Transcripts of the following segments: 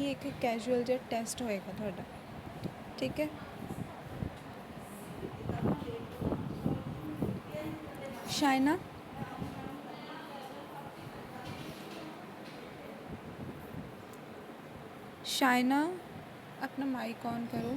ਇਹੀ ਇੱਕ ਕੈਜੂਅਲ ਜਿਹਾ ਟੈਸਟ ਹੋਏਗਾ ਤੁਹਾਡਾ, ਠੀਕ ਹੈ। शाइना, शाइना अपना माइक ऑन करो।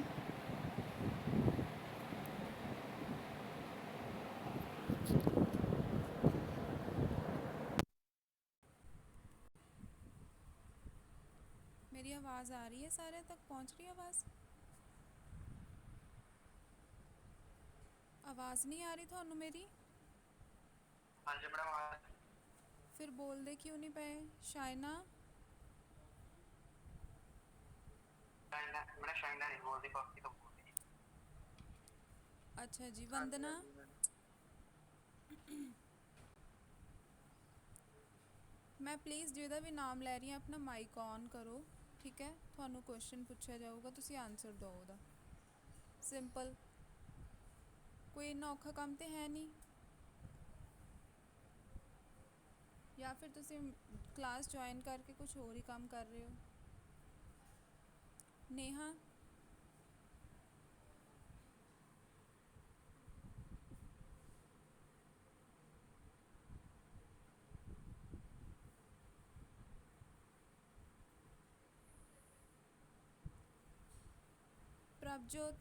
मेरी आवाज़ आ रही है? सारे तक पहुंच रही है आवाज़? आवाज़ नहीं आ रही थानू मेरी? हाँ जी मैडम। फिर बोलते क्यों नहीं पे? शाइना, मैंने शाइना नहीं बोल दी, बाकी तो बोल दी। अच्छा जी। हाँ जी वंदना, हाँ जी मैडम। मैं प्लीज़ जिहदा भी नाम लै रही हाँ अपना माइक ऑन करो, ठीक है। थानू क्वेश्चन पूछा जाऊगा, तुसी आंसर दो उहदा। सिंपल, कोई इन्ना औखा काम तो है नहीं। या फिर तुसी क्लास ज्वाइन करके कुछ और ही काम कर रहे हो? नेहा, प्रभजोत,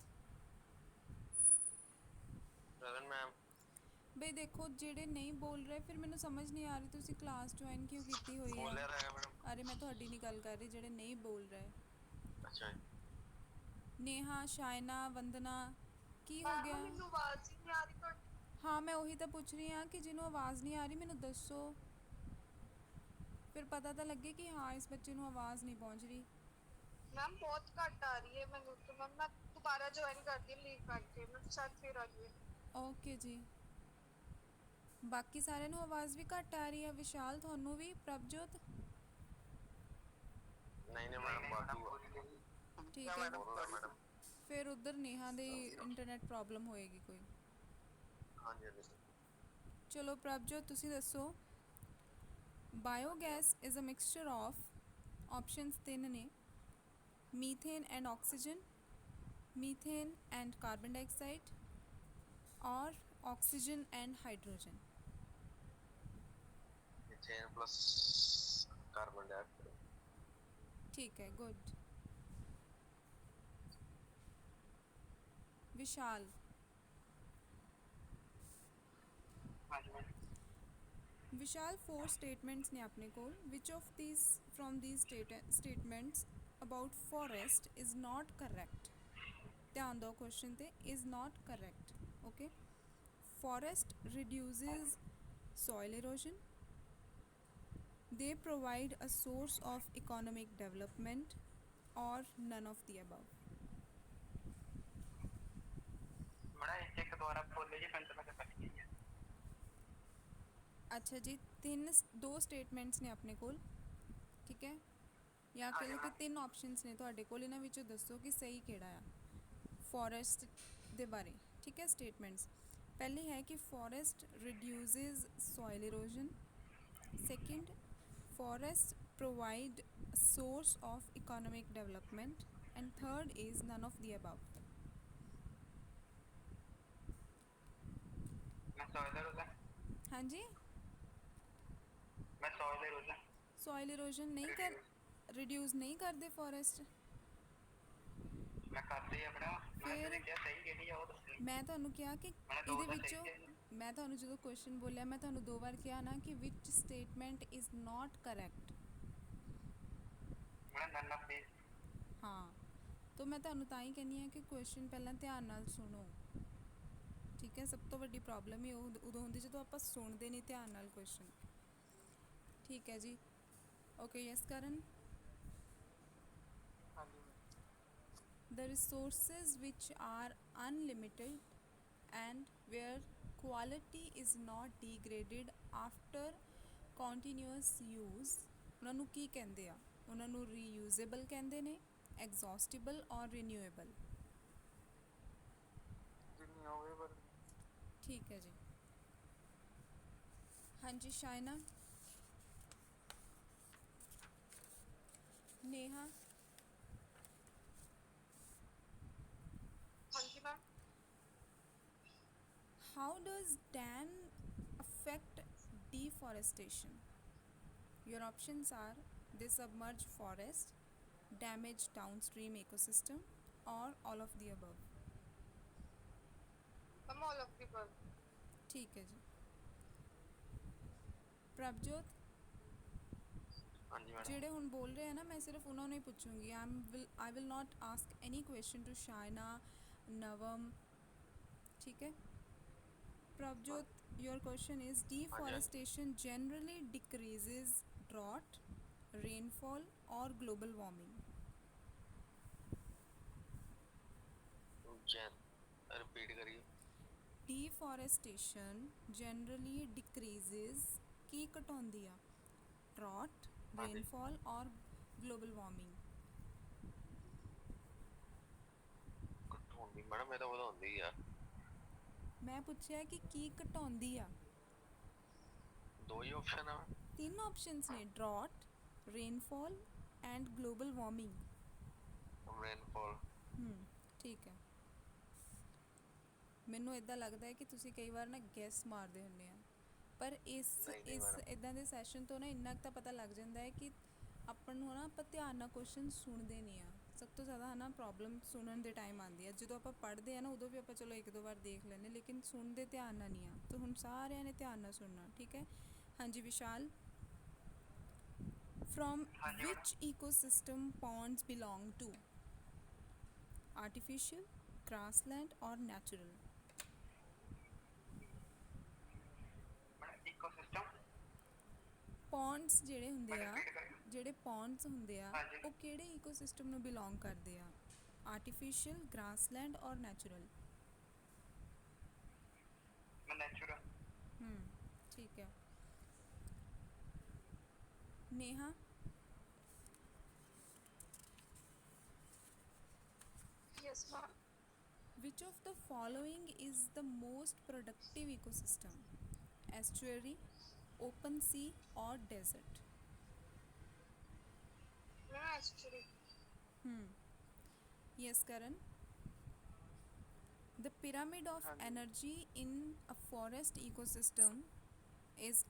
मैम बई देखो जेडे नहीं बोल रहे फिर मैंने समझ नहीं आ रही तुसी क्लास ज्वाइन क्यों की हुई बोल है। रहा है मैडम। अरे मैं थोड़ी नहीं गल कर रही, जेडे नहीं बोल रहे। अच्छा नेहा, शाइना, वंदना, की हो मैम गया? मैनू आवाज ही नहीं आ रही ਤੁਹਾਡੀ। हाँ मैं उही तो पूछ रही हाँ कि जिन्हों आवाज़ नहीं आ रही मैनू दसो, फिर पता तो लगे कि हाँ इस बच्चे नू आवाज़ नहीं पहुँच रही। मैम बहुत घट आ रही है मैनू तो। मैम मैं दोबारा ज्वाइन करती हूँ लीव करके, मैं शायद फिर आ जाए। ओके जी। बाकी सारे नू आवाज़ भी घट आ रही है? विशाल थानू भी? प्रभजोत? नहीं नहीं मैडम बाकी ठीक है, मैडम। फिर उधर नेहा दी इंटरनेट प्रॉब्लम होएगी कोई। हाँ जी हाँ जी। चलो प्रभजोत तुसी दसो। Biogas is a mixture of, options 3 ने, methane and oxygen, methane and carbon dioxide और oxygen and hydrogen. Methane plus carbon dioxide. ठीक है, गुड। विशाल, हाँ जी मैडम। विशाल 4 स्टेटमेंट्स ने अपने कोल। Which of these from these statements about forest is not correct? ध्यान दो क्वेश्चन ते, is not correct. Okay, forest reduces soil erosion, they provide a source of economic development, or none of the above? Madam एक दोबारा बोल लीजिए, मैंने तो मैं कर ली है। अच्छा जी, दो स्टेटमेंट्स ने अपने कोल, ठीक है। या हाँ कह जी लो कि मैम। 3 ऑप्शंस ने तुहाडे कोल, इन्हां विचों दसो कि सही किहड़ा आ फॉरेस्ट दे बारे, ठीक है। स्टेटमेंट्स पहली है कि forest reduces soil erosion, second forest provide source of economic development, and third is none of the above. मैं सॉइलर होता। हाँ जी, मैं सॉइलर होता। सॉइल इरोजन नहीं कर, रिड्यूस नहीं करते फॉरेस्ट। मैं करती है मैडम। मैं फिर तुझे क्या सही कही है वो दसनी। मैं ਤੁਹਾਨੂੰ ਕਿਹਾ ਕਿ मैंने दो ਇਹਦੇ तो सही ਵਿੱਚੋਂ, किया है। ਮੈਂ ਤੁਹਾਨੂੰ ਜਦੋਂ ਕੁਐਸਚਨ ਬੋਲਿਆ ਮੈਂ ਤੁਹਾਨੂੰ 2 ਵਾਰ ਕਿਹਾ ਨਾ ਕਿ which statement is not correct. Madam none of this. ਹਾਂ, ਤਾਂ ਮੈਂ ਤੁਹਾਨੂੰ ਤਾਂ ਹੀ ਕਹਿੰਦੀ ਹਾਂ ਕਿ ਕੁਐਸਚਨ ਪਹਿਲਾਂ ਧਿਆਨ ਨਾਲ ਸੁਣੋ, ਠੀਕ ਹੈ। ਸਭ ਤੋਂ ਵੱਡੀ ਪ੍ਰੋਬਲਮ ਹੀ ਉਦੋਂ ਹੁੰਦੀ ਜਦੋਂ ਆਪਾਂ ਸੁਣਦੇ ਨਹੀਂ ਧਿਆਨ ਨਾਲ ਕੁਐਸਚਨ, ਠੀਕ ਹੈ ਜੀ। ਓਕੇ, ਯੈਸ ਕਰਨ। हाँ जी ma'am. The resources which are unlimited and where quality is not degraded after continuous use, ਉਹਨਾਂ ਨੂੰ ਕੀ ਕਹਿੰਦੇ ਆ? ਉਹਨਾਂ ਨੂੰ ਰੀਯੂਜ਼ੇਬਲ ਕਹਿੰਦੇ ਨੇ, ਐਗਜ਼ੌਸਟੇਬਲ ਔਰ ਰੀਨਿਊਏਬਲ। रिन्यूएबल। ठीक है जी। हाँ जी Shaina, Neha, how does dam affect deforestation? Your options are: they submerge forest, damage downstream ecosystem, or all of the above. I'm all of the above. ठीक है जी। ਪ੍ਰਭਜੋਤ, ਹਾਂਜੀ ਮੈਡਮ। ਜਿਹੜੇ ਹੁਣ ਬੋਲ ਰਹੇ ਆ ਨਾ, ਮੈਂ ਸਿਰਫ ਉਹਨਾਂ ਨੂੰ ਹੀ ਪੁੱਛੂੰਗੀ। I will not ask any question to Shaina, Navam, ਠੀਕ ਹੈ। Prabhjot, your question is: deforestation generally decreases drought, rainfall, or global warming? Repeat ਕਰੀਏ। deforestation generally decreases ਕੀ ਘਟਾਉਂਦੀ ਆ? drought, rainfall, or global warming? ਘਟਾਉਂਦੀ ਮੈਡਮ, ਇਹ ਤਾਂ ਵਧਾਉਂਦੀ ਆ। ਮੈਂ ਪੁੱਛਿਆ ਕਿ ਕੀ ਘਟਾਉਂਦੀ ਆ? ਦੋ ਹੀ ਆਪਸ਼ਨ ਆ। ਤਿੰਨ ਆਪਸ਼ਨਸ ਨੇ: drought, rainfall, and global warming. Rainfall. ਠੀਕ ਹੈ। ਮੈਨੂੰ ਇੱਦਾਂ ਲੱਗਦਾ ਹੈ ਕਿ ਤੁਸੀਂ ਕਈ ਵਾਰ ਨਾ ਗੈਸ ਮਾਰਦੇ ਹੁੰਦੇ ਆ, ਪਰ ਇਸ ਇੱਦਾਂ ਦੇ ਸੈਸ਼ਨ ਤੋਂ ਨਾ ਇੰਨਾ ਕੁ ਤਾਂ ਪਤਾ ਲੱਗ ਜਾਂਦਾ ਹੈ ਕਿ ਆਪਾਂ ਨੂੰ ਨਾ, ਆਪਾਂ ਧਿਆਨ ਨਾਲ ਕੁਐਸਚਨ ਸੁਣਦੇ ਨਹੀਂ ਆ। ਸਭ ਤੋਂ ਜ਼ਿਆਦਾ ਹੈ ਨਾ ਪ੍ਰੋਬਲਮ ਸੁਣਨ ਦੇ ਟਾਈਮ ਆਉਂਦੀ ਹੈ। ਜਦੋਂ ਆਪਾਂ ਪੜ੍ਹਦੇ ਆ ਨਾ, ਉਦੋਂ ਵੀ ਆਪਾਂ ਚਲੋ ਇੱਕ ਦੋ ਵਾਰ ਦੇਖ ਲੈਂਦੇ, ਲੇਕਿਨ ਸੁਣਦੇ ਧਿਆਨ ਨਾਲ ਨਹੀਂ ਆ। ਤਾਂ ਹੁਣ ਸਾਰਿਆਂ ਨੇ ਧਿਆਨ ਨਾਲ ਸੁਣਨਾ, ਠੀਕ ਹੈ। ਹਾਂਜੀ ਵਿਸ਼ਾਲ, from which ecosystem ponds belong to? Artificial, grassland, or natural? Ecosystem. Ponds ਜਿਹੜੇ ਹੁੰਦੇ ਆ, ਜਿਹੜੇ ਪੌਂਡਸ ਹੁੰਦੇ ਆ, ਉਹ ਕਿਹੜੇ ਈਕੋਸਿਸਟਮ ਨੂੰ ਬਿਲੋਂਗ ਕਰਦੇ ਆ? ਆਰਟੀਫਿਸ਼ੀਅਲ, ਗ੍ਰਾਸਲੈਂਡ, ਔਰ ਨੈਚੁਰਲ? ਨੈਚੁਰਲ। ਠੀਕ ਹੈ। Neha, Yes, ma'am. which of the following is the most productive ecosystem? Estuary, open sea, or desert? No, actually. Yes, Karan. The pyramid of energy in a forest ecosystem is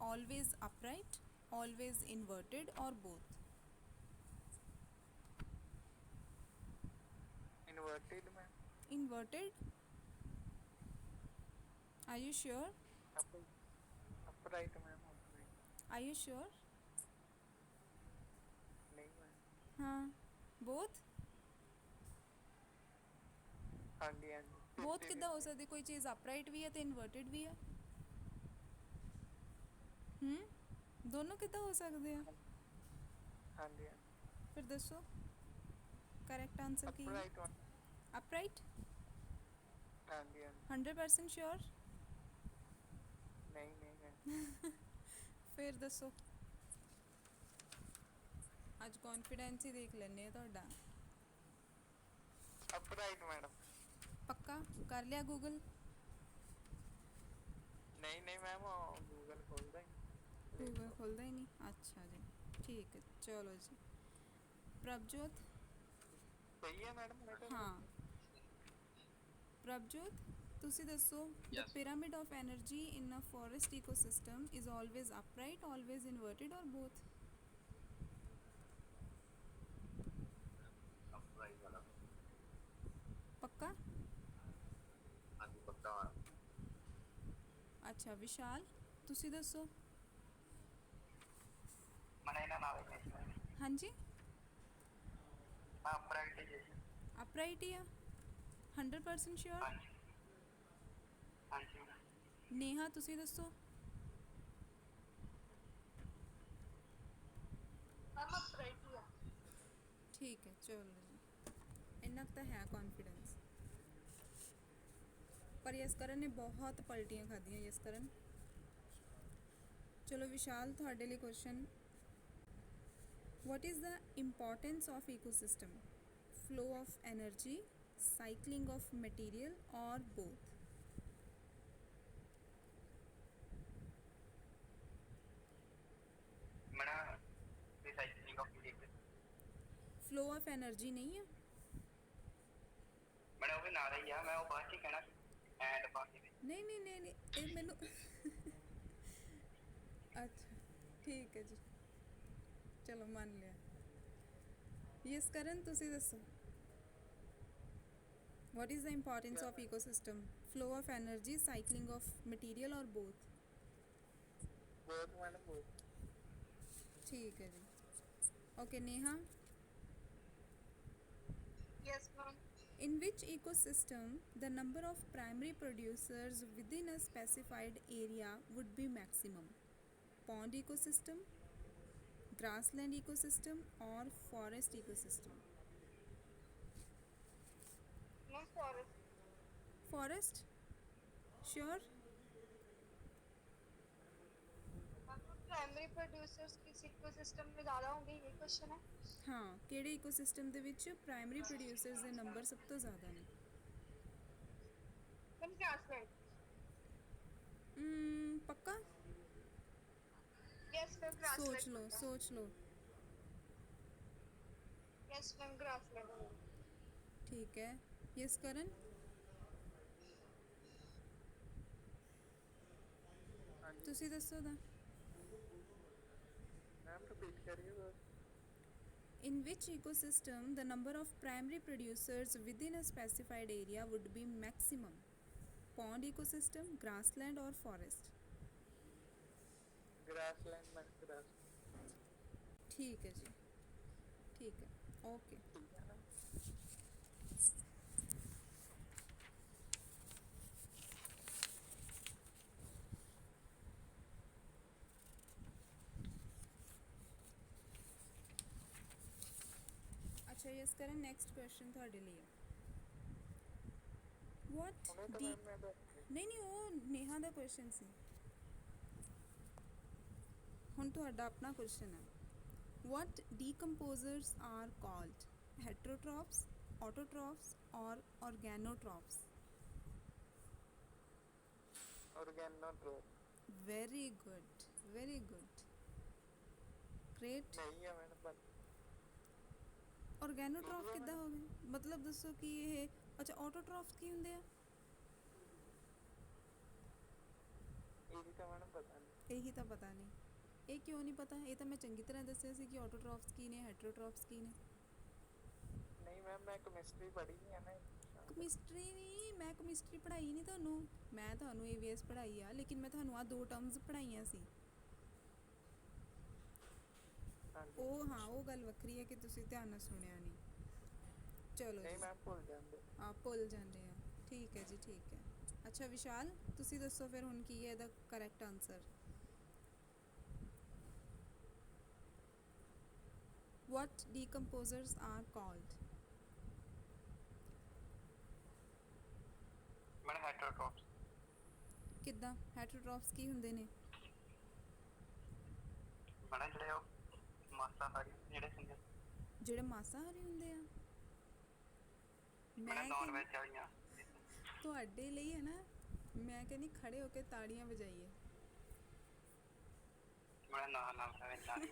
always upright, always inverted, or both? Inverted ma'am. Inverted? Are you sure? Upright ma'am, upright. Are you sure? ਨਹੀਂ ma'am. हाँ, both? ਹਾਂਜੀ ਹਾਂਜੀ। both ਕਿੱਦਾਂ ਹੋ ਸਕਦੀ? ਕੋਈ ਚੀਜ਼ upright ਵੀ ਹੈ ਤੇ inverted ਵੀ ਹੈ। ਦੋਨੋਂ ਕਿੱਦਾਂ ਹੋ ਸਕਦੇ ਆ? ਹਾਂਜੀ ਫਿਰ ਦੱਸੋ ਕਰੈਕਟ ਆਨਸਰ ਕੀ ਹੈ? upright? ਹਾਂਜੀ ਹਾਂਜੀ। 100% sure? ਨਹੀਂ ਨਹੀਂ ਮੈਮ। ਫਿਰ ਦੱਸੋ। ਅੱਜ ਕੌਨਫੀਡੈਂਸ ਹੀ ਦੇਖ ਲੈਂਦੇ ਆ ਤੁਹਾਡਾ। ਅਪਰਾਈਟ ਮੈਡਮ। ਪੱਕਾ ਕਰ ਲਿਆ ਗੂਗਲ? ਨਹੀਂ ਨਹੀਂ ਮੈਮ, ਗੂਗਲ ਖੋਲਦਾ ਹੀ ਗੂਗਲ ਖੁੱਲਦਾ ਹੀ ਨਹੀਂ? ਅੱਛਾ ਜੀ, ਠੀਕ ਹੈ, ਚਲੋ ਜੀ। ਪ੍ਰਭਜੋਤ। ਸਹੀ ਹੈ ਮੈਡਮ। ਹਾਂ ਪ੍ਰਭਜੋਤ, ਤੁਸੀਂ ਦੱਸੋ। The pyramid of energy in a forest ecosystem is always upright, always inverted, or both? ਅਪਰਾਈਟ ਵਾਲਾ। ਪੱਕਾ? ਹਾਂਜੀ ਪੱਕਾ। ਅੱਛਾ ਵਿਸ਼ਾਲ, ਤੁਸੀਂ ਦੱਸੋ। ਮਨੇ ਨਾ ਨਾਲੇ ਹਾਂਜੀ ਅਪਰਾਈਟ ਹੀ ਹੈ। ਅਪਰਾਈਟ ਹੀ ਆ? 100% ਸ਼ੋਰ? ਹਾਂਜੀ। ਨੇਹਾ, ਤੁਸੀਂ ਦੱਸੋ। I'm upright here. ਠੀਕ ਹੈ, ਚਲੋ ਜੀ, ਇੰਨਾ ਕੁ ਤਾਂ ਹੈ ਕੌਨਫੀਡੈਂਸ। ਪਰ ਯਸ ਕਰਨ ਨੇ ਬਹੁਤ ਪਲਟੀਆਂ ਖਾਧੀਆਂ। ਯਸ ਕਰਨ। ਚਲੋ ਵਿਸ਼ਾਲ, ਤੁਹਾਡੇ ਲਈ question. What is the importance of ecosystem? Flow of energy, cycling of material, or both? Madam recycling of material. Flow of energy ਨਹੀਂ ਹੈ? मैंने वो भी नाल ही आ मैं वो बात ही कहना एंड बाकी नहीं नहीं नहीं नहीं ਇਹ ਮੈਨੂੰ ਅੱਛਾ ਠੀਕ ਹੈ ਜੀ ਚਲੋ ਮੰਨ ਲਿਆ ਯਸ ਕਰਨ ਤੁਸੀਂ ਦੱਸੋ what is the importance of ecosystem flow of energy cycling of material or both बहुत मैडम बहुत ਠੀਕ ਹੈ ਜੀ okay Neha Yes, ma'am. in which ecosystem the number of primary producers within a specified area would be maximum pond ecosystem grassland ecosystem or forest ecosystem Ma'am, forest. forest sure primary producers किस ecosystem में ज़्यादा होंगे ये question है ਹਾਂ ਕਿਹੜੇ ecosystem ਦੇ ਵਿੱਚ ਪ੍ਰਾਇਮਰੀ ਪ੍ਰੋਡਿਊਸਰਸ ਦੇ ਨੰਬਰ ਸਭ ਤੋਂ ਜ਼ਿਆਦਾ ਨੇ मैम ग्रासलैंड ਪੱਕਾ यस मैम ग्रासलैंड ਸੋਚ ਲਓ यस मैम ग्रासलैंड ਠੀਕ ਹੈ ਯਸ ਕਰਨ हाँ जी ਤੁਸੀਂ ਦੱਸੋ ਤਾਂ मैम रिपीट करिए बस in which ecosystem the number of primary producers within a specified area would be maximum pond ecosystem grassland or forest grassland madam grass ਠੀਕ ਹੈ ਜੀ ਠੀਕ ਹੈ ਓਕੇ ठीक है ना ਅੱਛਾ ਯਸ ਕਰਨ ਨੈਕਸਟ ਕੁਐਸਚਨ ਤੁਹਾਡੇ ਲਈ ਹੈ what उन्हें तो de मैम मैं बैठ ਨਹੀਂ ਨਹੀਂ ਉਹ ਨੇਹਾ ਦਾ ਕੁਐਸਚਨ ਸੀ ਹੁਣ ਤੁਹਾਡਾ ਆਪਣਾ ਕੁਐਸਚਨ ਹੈ what decomposers are called heterotrophs autotrophs or organotrophs ऑर्गेनोट्रोप very good great नहीं है मैडम बस organotrophs ਕਿੱਦਾਂ ਹੋ ਗਏ ਮਤਲਬ ਦੱਸੋ ਕਿ ਇਹ ਅੱਛਾ autotrophs ਕੀ ਹੁੰਦੇ ਆ यही तो मैडम पता नहीं ਇਹੀ ਤਾਂ ਪਤਾ ਨਹੀਂ ਇਹ ਕਿਉਂ ਨਹੀਂ ਪਤਾ ਇਹ ਤਾਂ ਮੈਂ ਚੰਗੀ ਤਰ੍ਹਾਂ ਦੱਸਿਆ ਸੀ ਕਿ autotrophs ਕੀ ਨੇ heterotrophs ਕੀ ਨੇ नहीं मैम मैं केमिस्ट्री पढ़ी नहीं है ना ਕੈਮਿਸਟਰੀ ਨਹੀਂ ਮੈਂ ਕੈਮਿਸਟਰੀ ਪੜ੍ਹਾਈ ਨਹੀਂ ਤੁਹਾਨੂੰ ਮੈਂ ਤੁਹਾਨੂੰ ਏਵੀਐਸ ਪੜ੍ਹਾਈ ਆ ਲੇਕਿਨ ਮੈਂ ਤੁਹਾਨੂੰ ਆ ਦੋ ਟਰਮਸ ਪੜ੍ਹਾਈਆਂ ਸੀ हाँ जी ਉਹ ਹਾਂ ਉਹ ਗੱਲ ਵੱਖਰੀ ਹੈ ਕਿ ਤੁਸੀਂ ਧਿਆਨ ਨਾਲ ਸੁਣਿਆ ਨਹੀਂ ਚਲੋ नहीं ਜੀ मैम भूल जाते ਆ ਭੁੱਲ ਜਾਂਦੇ ਆ ਠੀਕ ਹੈ ਜੀ ਠੀਕ ਹੈ ਅੱਛਾ ਵਿਸ਼ਾਲ ਤੁਸੀਂ ਦੱਸੋ ਫਿਰ ਹੁਣ ਕੀ ਹੈ ਇਹਦਾ correct answer what decomposers are called मैंने हेटरोट्रॉप्स ਕਿੱਦਾਂ heterotrophs ਕੀ ਹੁੰਦੇ ਨੇ मैंने ਜਿਹੜੇ ਉਹ ਮਾਸਾਹਾਰੀ ਜਿਹੜੇ ਹੁੰਦੇ ਜਿਹੜੇ ਮਾਸਾਹਾਰੀ ਹੁੰਦੇ ਆ मैंने ਮੈਂ ਨੌਨ ਕਹਿੰਦੀ- ਵੈਜ ਵਾਲੀਆਂ ਤੁਹਾਡੇ ਲਈ ਹੈ ਨਾ ਮੈਂ ਕਹਿੰਦੀ ਖੜੇ ਹੋ ਕੇ ਤਾੜੀਆਂ ਵਜਾਈਏ मैंने ਨਾਮ ਵੈਜ ਵਾਲੀ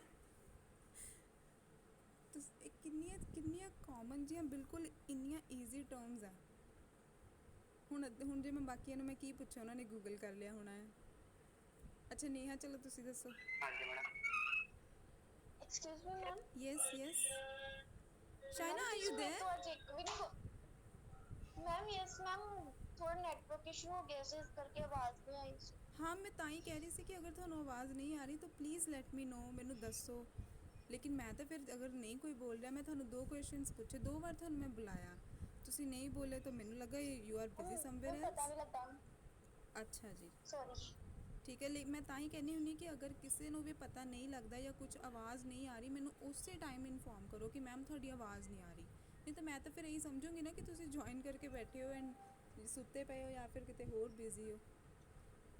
ਤੁਸੀਂ ਇਹ ਕਿੰਨੀਆਂ ਕਿੰਨੀਆਂ ਕਾਮਨ ਜੀਆਂ ਬਿਲਕੁਲ ਇੰਨੀਆਂ ਈਜ਼ੀ ਟਰਮਸ ਆ ਹੁਣ ਜੇ ਮੈਂ ਬਾਕੀਆਂ ਨੂੰ ਮੈਂ ਕੀ ਪੁੱਛਾਂ ਉਹਨਾਂ ਨੇ ਗੂਗਲ ਕਰ ਲਿਆ ਹੋਣਾ ਹੈ ਅੱਛਾ ਨੇਹਾ ਚਲੋ ਤੁਸੀਂ ਦੱਸੋ ਹਾਂਜੀ madam excuse me ma'am yes Shaina are you there तो आज एक भी नहीं मैम यस मैम थोड़ा नेटवर्क इशू हो गया से इस करके आवाज नहीं आई ਹਾਂ ਮੈਂ ਤਾਂ ਹੀ ਕਹਿ ਰਹੀ ਸੀ ਕਿ ਅਗਰ ਤੁਹਾਨੂੰ ਆਵਾਜ਼ ਨਹੀਂ ਆ ਰਹੀ ਤਾਂ ਪਲੀਜ਼ ਲੈਟ ਮੀ ਨੋ ਮੈਨੂੰ ਦੱਸੋ ਲੇਕਿਨ ਮੈਂ ਤਾਂ ਫਿਰ ਅਗਰ ਨਹੀਂ ਕੋਈ ਬੋਲ ਰਿਹਾ ਮੈਂ ਤੁਹਾਨੂੰ ਦੋ ਕੁਐਸਚਨਸ ਪੁੱਛੇ ਦੋ ਵਾਰ ਤੁਹਾਨੂੰ ਮੈਂ ਬੁਲਾਇਆ ਤੁਸੀਂ ਨਹੀਂ ਬੋਲੇ ਤਾਂ ਮੈਨੂੰ ਲੱਗਾ ਯੂ ਆਰ ਬਿਜ਼ੀ ਸਮਵੇਅਰ पता ਐਲਸ नहीं लगता ਅੱਛਾ ਜੀ सॉरी ਠੀਕ ਹੈ ਮੈਂ ਤਾਂ ਹੀ ਕਹਿੰਦੀ ਹੁੰਦੀ ਕਿ ਅਗਰ ਕਿਸੇ ਨੂੰ ਵੀ ਪਤਾ ਨਹੀਂ ਲੱਗਦਾ ਜਾਂ ਕੁਝ ਆਵਾਜ਼ ਨਹੀਂ ਆ ਰਹੀ ਮੈਨੂੰ ਉਸੇ ਟਾਈਮ ਇਨਫੋਰਮ ਕਰੋ ਕਿ ਮੈਮ ਤੁਹਾਡੀ ਆਵਾਜ਼ ਨਹੀਂ ਆ ਰਹੀ ਨਹੀਂ ਤਾਂ ਮੈਂ ਤਾਂ ਫਿਰ ਇਹੀ ਸਮਝੂੰਗੀ ਨਾ ਕਿ ਤੁਸੀਂ ਜੁਆਇਨ ਕਰਕੇ ਬੈਠੇ ਹੋ ਐਂਡ ਸੁੱਤੇ ਪਏ ਹੋ ਜਾਂ ਫਿਰ ਕਿਤੇ ਹੋਰ ਬਿਜ਼ੀ ਹੋ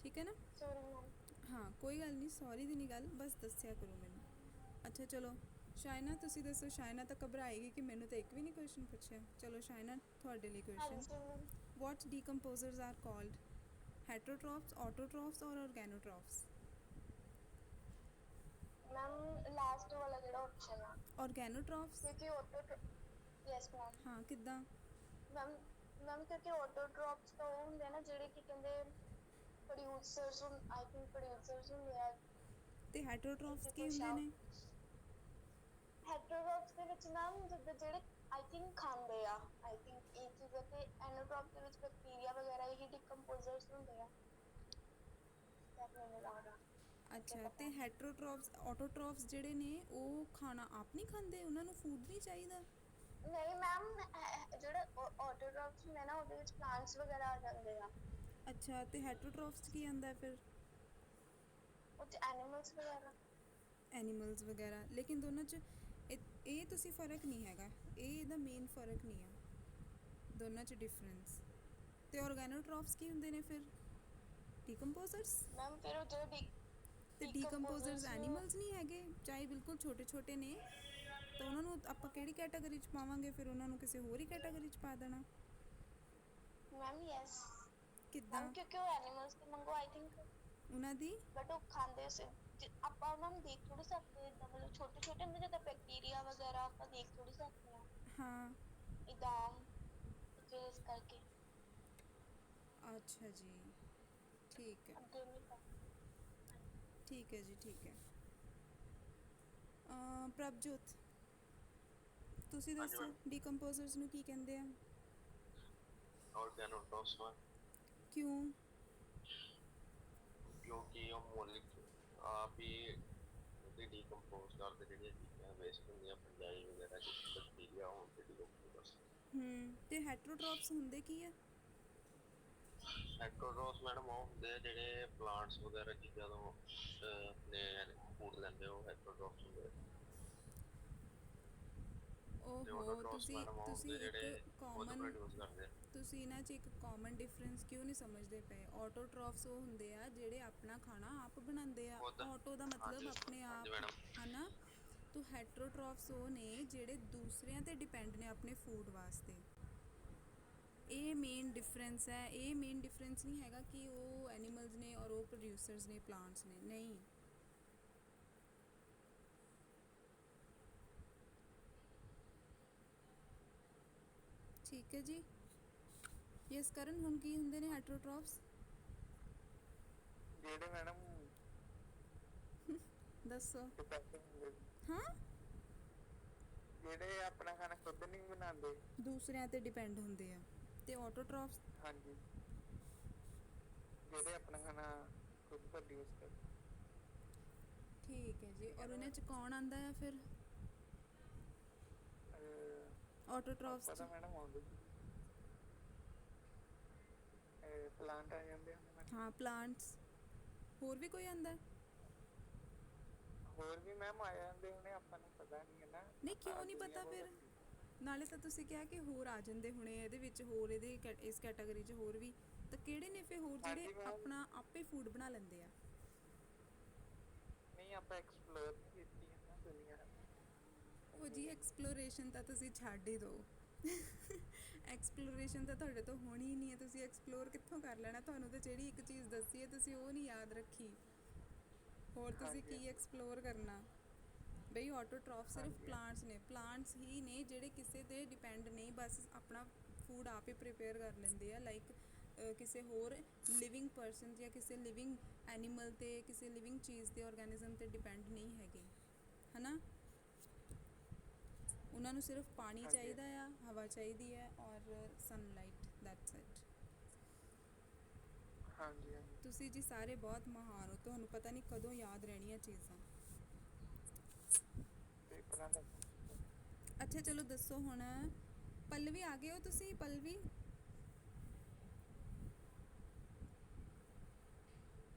ਠੀਕ ਹੈ ਨਾ सॉरी मैम ਹਾਂ ਕੋਈ ਗੱਲ ਨਹੀਂ ਸੌਰੀ ਦੀ ਨਹੀਂ ਗੱਲ ਬਸ ਦੱਸਿਆ ਕਰੋ ਮੈਨੂੰ ਅੱਛਾ ਚਲੋ ਸ਼ਾਇਨਾ ਤੁਸੀਂ ਦੱਸੋ ਸ਼ਾਇਨਾ ਤਾਂ ਘਬਰਾਏਗੀ ਕਿ ਮੈਨੂੰ ਤਾਂ ਇੱਕ ਵੀ ਨਹੀਂ ਕੁਐਸਚਨ ਪੁੱਛਿਆ ਚਲੋ ਸ਼ਾਇਨਾ ਤੁਹਾਡੇ ਲਈ हाँ ਕੁਐਸਚਨ जी ma'am what decomposers are called heterotrophs autotrophs or organotrophs ma'am last वाला जेड़ा ऑप्शन है organotrophs क्योंकि ऑटो यस मैम ਹਾਂ ਕਿੱਦਾਂ मैम ਮੈਮ ਕਿਉਂਕਿ ਆਟੋਟ੍ਰੋਪਸ ਤਾਂ ਉਹ ਹੁੰਦੇ ਆ ਨਾ ਜਿਹੜੇ ਕੀ ਕਹਿੰਦੇ ਪ੍ਰੋਡਿਊਸਰਸ ਆਈ ਥਿੰਕ ਪ੍ਰੋਡਿਊਸਰਸ ਹੁੰਦੇ ਆ ਤੇ ਹੈਟਰੋਟ੍ਰੋਫਸ ਕਿਸੇ ਕੀ ਕੋਈ ਹੁੰਦੇ ਨੇ? ਹੈਟਰੋਟ੍ਰੋਪਸ ਦੇ ਵਿੱਚ ਮੈਮ ਜਿੱਦਾਂ ਜਿਹੜੇ ਆਈ ਥਿੰਕ ਖਾਂਦੇ ਆ ਆਈ ਥਿੰਕ ਇਹ ਚੀਜ਼ਾਂ ਤੇ ਐਨੋਟ੍ਰੋਪ ਦੇ ਵਿੱਚ ਬੈਕਟੀਰੀਆ ਵਗੈਰਾ ਹੀ ਡਿਕੰਪੋਜ਼ਰਸ ਹੁੰਦੇ ਆ ਤਾਂ ਮੈਨੂੰ ਲੱਗਦਾ ਅੱਛਾ, ਤੇ ਹੈਟਰੋਟ੍ਰੋਫਸ ਆਟੋਟ੍ਰੋਫਸ ਜਿਹੜੇ ਨੇ ਉਹ ਖਾਣਾ ਆਪ ਨਹੀਂ ਖਾਂਦੇ, ਉਹਨਾਂ ਨੂੰ ਫੂਡ ਨਹੀਂ ਚਾਹੀਦਾ? ਨਹੀਂ ਮੈਮ ਜਿਹੜੇ ਆਟੋਟ੍ਰੋਪਸ ਹੁੰਦੇ ਨਾ ਉਹਦੇ ਵਿੱਚ ਪਲਾਂਟਸ ਵਗੈਰਾ ਆ ਜਾਂਦੇ ਆ ਅੱਛਾ, ਤੇ ਹੈਟਰੋਟ੍ਰੋਫਸ 'ਚ ਕੀ ਆਉਂਦਾ ਫਿਰ? ਉਹ 'ਚ ਐਨੀਮਲਸ ਵਗੈਰਾ ਐਨੀਮਲਸ ਵਗੈਰਾ, ਲੇਕਿਨ ਦੋਨਾਂ 'ਚ ਇਹ ਤੁਸੀਂ ਫਰਕ ਨਹੀਂ ਹੈਗਾ, ਇਹ ਇਹਦਾ ਮੇਨ ਫਰਕ ਨਹੀਂ ਆ ਦੋਨਾਂ 'ਚ ਡਿਫਰੈਂਸ। ਤੇ ਆਰਗੈਨੋਟ੍ਰੋਫਸ ਕੀ ਹੁੰਦੇ ਨੇ ਫਿਰ? ਡੀਕੰਪੋਜ਼ਰਸ। ਮੈਮ ਫਿਰ ਉਹ ਜਿਹੜੇ ਤੇ ਡੀਕੰਪੋਜ਼ਰਸ ਐਨੀਮਲਸ ਨਹੀਂ ਹੈਗੇ, ਚਾਹੇ ਬਿਲਕੁਲ ਛੋਟੇ ਛੋਟੇ ਨੇ, ਤਾਂ ਉਹਨਾਂ ਨੂੰ ਆਪਾਂ ਕਿਹੜੀ ਕੈਟਾਗਰੀ 'ਚ ਪਾਵਾਂਗੇ ਫਿਰ? ਉਹਨਾਂ ਨੂੰ ਕਿਸੇ ਹੋਰ ਹੀ ਕੈਟਾਗਰੀ 'ਚ ਪਾ ਦੇਣਾ। ਮੈਮ ਯੈਸ ਕਿੱਦਾਂ? ਮੈਮ ਕਿਉਂਕਿ ਉਹ ਐਨੀਮਲਸ ਤੇ ਮੰਗੋ ਆਈ ਥਿੰਕ ਉਹਨਾਂ ਦੀ ਬਟ ਉਹ ਖਾਂਦੇ ਸੀ ਆਪਾਂ ਉਹਨਾਂ ਨੂੰ ਦੇਖ ਥੋੜੀ ਸਕਦੇ ਇੱਦਾਂ ਮਤਲਬ ਛੋਟੇ ਛੋਟੇ ਹੁੰਦੇ ਜਿੱਦਾਂ ਬੈਕਟੀਰੀਆ ਵਗੈਰਾ ਆਪਾਂ ਦੇਖ ਥੋੜੀ ਸਕਦੇ ਹਾਂ ਹਾਂ। ਇੱਦਾਂ ਫਿਰ ਇਸ ਕਰਕੇ ਅੱਛਾ ਜੀ, ਠੀਕ ਹੈ, ਅੱਗੇ ਨਹੀਂ ਕਰ ਠੀਕ ਹੈ ਜੀ, ਠੀਕ ਹੈ। ਪ੍ਰਭਜੋਤ, ਤੁਸੀਂ ਹਾਂਜੀ ਦੱਸੋ ਮੈਡਮ। ਡੀਕੰਪੋਜ਼ਰਸ ਨੂੰ ਕੀ ਕਹਿੰਦੇ ਆ? ਆਰਗੈਨੋਟ੍ਰੋਪਸ ਕਿਉਂ? ਕਿਉਂਕਿ ਉਹ ਮੋਲਿਕ ਆਪ ਹੀ ਉਹਦੀ ਡੀਕੰਪੋਜ਼ ਕਰਦੇ, ਜਿਹੜੀਆਂ ਚੀਜ਼ਾਂ ਵੇਸਟ ਹੁੰਦੀਆਂ ਫੰਜਾਈ ਵਗੈਰਾ ਜਿਸ ਬੈਕਟੀਰੀਆ ਹੋਣ ਤੇ ਡੀਕੰਪੋਜ਼। ਤੇ ਹੈਟਰੋਟ੍ਰੋਪਸ ਹੁੰਦੇ ਕੀ ਆ? ਹੈਟਰੋਟ੍ਰੋਪਸ ਮੈਡਮ ਉਹ ਹੁੰਦੇ ਆ ਜਿਹੜੇ ਪਲਾਂਟਸ ਵਗੈਰਾ ਚੀਜ਼ਾਂ ਤੋਂ ਆਪਣੇ ਫੂਡ ਲੈਂਦੇ, ਉਹ ਹੈਟਰੋਟ੍ਰੋਪਸ ਹੁੰਦੇ ਆ। ਤੇ ਓਹੋ, ਆਟੋਟ੍ਰੋਪਸ ਤੁਸੀਂ ਮੈਡਮ ਉਹ ਤੁਸੀਂ ਹੁੰਦੇ ਇੱਕ ਜਿਹੜੇ ਖੁਦ ਕਾਮਨ ਪ੍ਰੋਡਿਊਸ ਕਰਦੇ ਆ। ਤੁਸੀਂ ਇਹਨਾਂ 'ਚ ਇੱਕ ਕਾਮਨ ਡਿਫਰੈਂਸ ਕਿਉਂ ਨਹੀਂ ਸਮਝਦੇ ਪਏ? ਆਟੋਟ੍ਰੋਫਸ ਉਹ ਹੁੰਦੇ ਆ ਜਿਹੜੇ ਆਪਣਾ ਖਾਣਾ ਆਪ ਬਣਾਉਂਦੇ ਆ, ਖੁਦ ਆਟੋ ਦਾ ਮਤਲਬ ਹਾਂਜੀ ਆਪਣੇ ਹਾਂਜੀ ਆਪ, ਮੈਡਮ। ਹੈ ਨਾ? ਤੋ ਹੈਟਰੋਟ੍ਰੋਫਸ ਉਹ ਨੇ ਜਿਹੜੇ ਦੂਸਰਿਆਂ 'ਤੇ ਡਿਪੈਂਡ ਨੇ ਆਪਣੇ ਫੂਡ ਵਾਸਤੇ। ਇਹ ਮੇਨ ਡਿਫਰੈਂਸ ਹੈ। ਇਹ ਮੇਨ ਡਿਫਰੈਂਸ ਨਹੀਂ ਹੈਗਾ ਕਿ ਉਹ ਐਨੀਮਲਸ ਨੇ ਔਰ ਉਹ ਪ੍ਰੋਡਿਊਸਰਸ ਨੇ, ਪਲਾਂਟਸ ਨੇ, ਨਹੀਂ। ਠੀਕ ਹੈ ਜੀ। ਯਸ ਕਰਨ, ਹੁਣ ਕੀ ਹੁੰਦੇ ਨੇ ਹੈਟਰੋਟ੍ਰੋਫਸ? ਜਿਹੜੇ ਮੈਡਮ ਦੱਸੋ। ਡਿਪੈਂਡਿੰਗ ਹੁੰਦੇ ਹਾਂ, ਜਿਹੜੇ ਆਪਣਾ ਖਾਣਾ ਖੁਦ ਨਹੀਂ ਬਣਾਉਂਦੇ। ਦੂਸਰਿਆਂ 'ਤੇ ਡਿਪੈਂਡ ਹੁੰਦੇ ਆ। ਤੇ ਆਟੋਟ੍ਰੋਫਸ? ਹਾਂਜੀ, ਜਿਹੜੇ ਆਪਣਾ ਖਾਣਾ ਖੁਦ ਪ੍ਰੋਡਿਊਸ ਕਰਦੇ। ਠੀਕ ਹੈ ਜੀ, ਠੀਕ ਹੈ ਔਰ ਨਾ ਉਹਨਾਂ 'ਚ ਮੈਡਮ? ਕੌਣ ਆਉਂਦਾ ਹੈ ਫਿਰ ਆਟੋਟ੍ਰੋਫਸ ਆਪਾਂ 'ਚ? ਤਾਂ ਮੈਡਮ ਆਉਂਦੇ ਪਲਾਂਟ ਆ ਜਾਂਦੇ ਹੁੰਦੇ ਮੈਡਮ। ਹਾਂ, ਪਲਾਂਟਸ। ਹੋਰ ਵੀ ਕੋਈ ਆਉਂਦਾ? ਹੋਰ ਵੀ ਮੈਮ ਆ ਜਾਂਦੇ ਹੋਣੇ, ਆਪਾਂ ਨੂੰ ਪਤਾ ਨਹੀਂ ਹੈ ਨਾ। ਨਹੀਂ, ਆਪਾਂ ਕਿਉਂ ਨਹੀਂ ਦੁਨੀਆ ਪਤਾ ਬਹੁਤ ਫਿਰ? ਵੱਡੀ। ਨਾਲੇ ਤਾਂ ਤੁਸੀਂ ਕਿਹਾ ਕਿ ਹੋਰ ਆ ਜਾਂਦੇ ਹੋਣੇ ਇਹਦੇ ਵਿੱਚ, ਹੋਰ ਇਹਦੇ ਇਸ ਕੈਟਾਗਰੀ 'ਚ ਹੋਰ ਵੀ, ਤਾਂ ਕਿਹੜੇ ਨੇ ਫਿਰ ਹੋਰ ਜਿਹੜੇ ਹਾਂਜੀ ਮੈਮ, ਆਪਣਾ ਆਪੇ ਫੂਡ ਬਣਾ ਲੈਂਦੇ ਆ? ਨਹੀਂ ਆਪਾਂ ਐਕਸਪਲੋਰ ਨਹੀਂ ਕੀਤੀ ਹੈ ਨਾ ਦੁਨੀਆ। ਉਹ ਜੀ ਐਕਸਪਲੋਰੇਸ਼ਨ ਤਾਂ ਤੁਸੀਂ ਛੱਡ ਹੀ ਦਿਓ। ਐਕਸਪਲੋਰੇਸ਼ਨ ਤਾਂ ਤੁਹਾਡੇ ਤੋਂ ਹੋਣੀ ਹੀ ਨਹੀਂ ਹੈ, ਤੁਸੀਂ ਐਕਸਪਲੋਰ ਕਿੱਥੋਂ ਕਰ ਲੈਣਾ? ਤੁਹਾਨੂੰ ਤਾਂ ਜਿਹੜੀ ਇੱਕ ਚੀਜ਼ ਦੱਸੀ ਹੈ ਤੁਸੀਂ ਉਹ ਨਹੀਂ ਯਾਦ ਰੱਖੀ, ਹੋਰ ਤੁਸੀਂ ਹਾਂਜੀ ਕੀ ਹਾਂਜੀ ਐਕਸਪਲੋਰ ਕਰਨਾ? ਬਈ ਆਟੋਟ੍ਰੋਫ ਸਿਰਫ ਹਾਂਜੀ ਪਲਾਂਟਸ ਨੇ, ਪਲਾਂਟਸ ਹੀ ਨੇ ਜਿਹੜੇ ਕਿਸੇ 'ਤੇ ਡਿਪੈਂਡ ਨਹੀਂ, ਬਸ ਆਪਣਾ ਫੂਡ ਆਪ ਹੀ ਪ੍ਰੀਪੇਅਰ ਕਰ ਲੈਂਦੇ ਆ। ਲਾਈਕ ਕਿਸੇ ਹੋਰ ਲਿਵਿੰਗ ਪਰਸਨ ਜਾਂ ਕਿਸੇ ਲਿਵਿੰਗ ਐਨੀਮਲ 'ਤੇ, ਕਿਸੇ ਲਿਵਿੰਗ ਚੀਜ਼ 'ਤੇ, ਔਰਗੈਨਿਜ਼ਮ 'ਤੇ ਡਿਪੈਂਡ ਨਹੀਂ ਹੈਗੇ, ਹੈ ਨਾ? ਉਹਨਾਂ ਨੂੰ ਸਿਰਫ ਪਾਣੀ ਹਾਂਜੀ ਚਾਹੀਦਾ ਆ, ਹਵਾ ਚਾਹੀਦੀ ਹੈ ਔਰ ਸਨਲਾਈਟ, ਦੈਟਸ ਇਟ। ਹਾਂਜੀ ਹਾਂਜੀ। ਤੁਸੀਂ ਜੀ ਸਾਰੇ ਬਹੁਤ ਮਹਾਨ ਹੋ, ਤੁਹਾਨੂੰ ਪਤਾ ਨਹੀਂ ਕਦੋਂ ਯਾਦ ਰਹਿਣੀਆਂ ਚੀਜ਼ਾਂ। ਪੇਪਰਾਂ ਦਾ ਅੱਛਾ ਚਲੋ ਦੱਸੋ ਹੁਣ, ਪੱਲਵੀ ਆ ਗਏ ਹੋ ਤੁਸੀਂ? Pallavi,